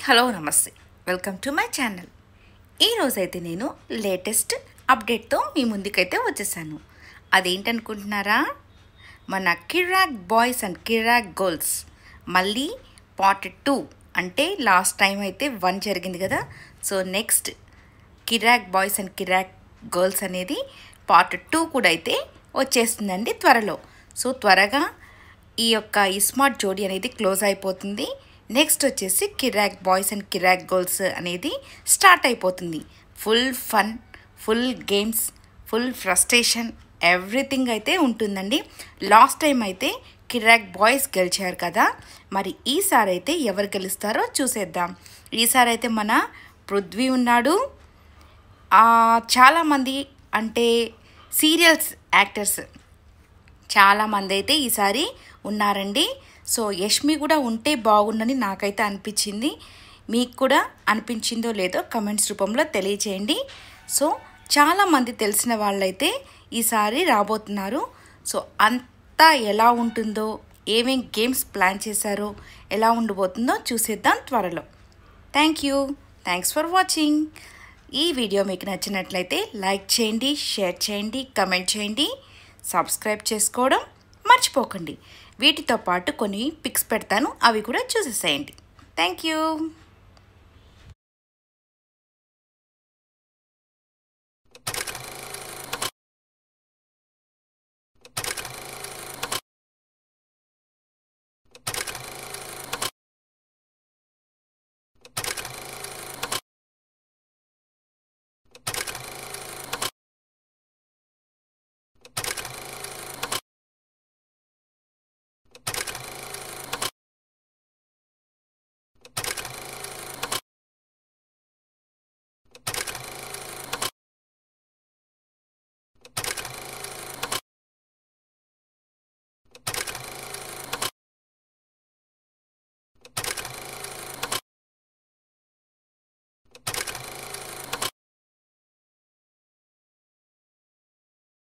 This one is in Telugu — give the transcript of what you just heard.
హలో నమస్తే వెల్కమ్ టు మై ఛానల్. ఈరోజైతే నేను లేటెస్ట్ అప్డేట్తో మీ ముందుకైతే వచ్చేసాను. అదేంటనుకుంటున్నారా, మన Kirrak boys and Kirrak girls మళ్ళీ పార్ట్ 2 అంటే లాస్ట్ టైం అయితే 1 జరిగింది కదా. So next Kirrak boys and Kirrak girls అనేది పార్ట్ 2 కూడా అయితే వచ్చేస్తుందండి త్వరలో. సో త్వరగా ఈ స్మార్ట్ జోడీ అనేది క్లోజ్ అయిపోతుంది. నెక్స్ట్ వచ్చేసి కిరాక్ బాయ్స్ అండ్ కిరాక్ గర్ల్స్ అనేది స్టార్ట్ అయిపోతుంది. Full fun, full games, full frustration, everything అయితే ఉంటుందండి. లాస్ట్ టైం అయితే కిరాక్ బాయ్స్ గెలిచారు కదా, మరి ఈసారి అయితే ఎవరు గెలుస్తారో చూసేద్దాం. ఈసారి అయితే మన పృథ్వీ ఉన్నాడు. చాలామంది అంటే సీరియల్స్ యాక్టర్స్ చాలామంది అయితే ఈసారి ఉన్నారండి. సో యష్మి కూడా ఉంటే బాగుందని నాకైతే అనిపించింది. మీకు కూడా అనిపించిందో లేదో కమెంట్స్ రూపంలో తెలియచేయండి. సో చాలామంది తెలిసిన వాళ్ళైతే ఈసారి రాబోతున్నారు. సో అంతా ఎలా ఉంటుందో, ఏమేం గేమ్స్ ప్లాన్ చేశారో, ఎలా ఉండబోతుందో చూసేద్దాం త్వరలో. Thanks for watching. ఈ వీడియో మీకు నచ్చినట్లయితే లైక్ చేయండి, షేర్ చేయండి, కమెంట్ చేయండి, సబ్స్క్రైబ్ చేసుకోవడం మర్చిపోకండి. వీటితో పాటు కొన్ని పిక్స్ పెడతాను, అవి కూడా చూసేసేయండి. Thank you.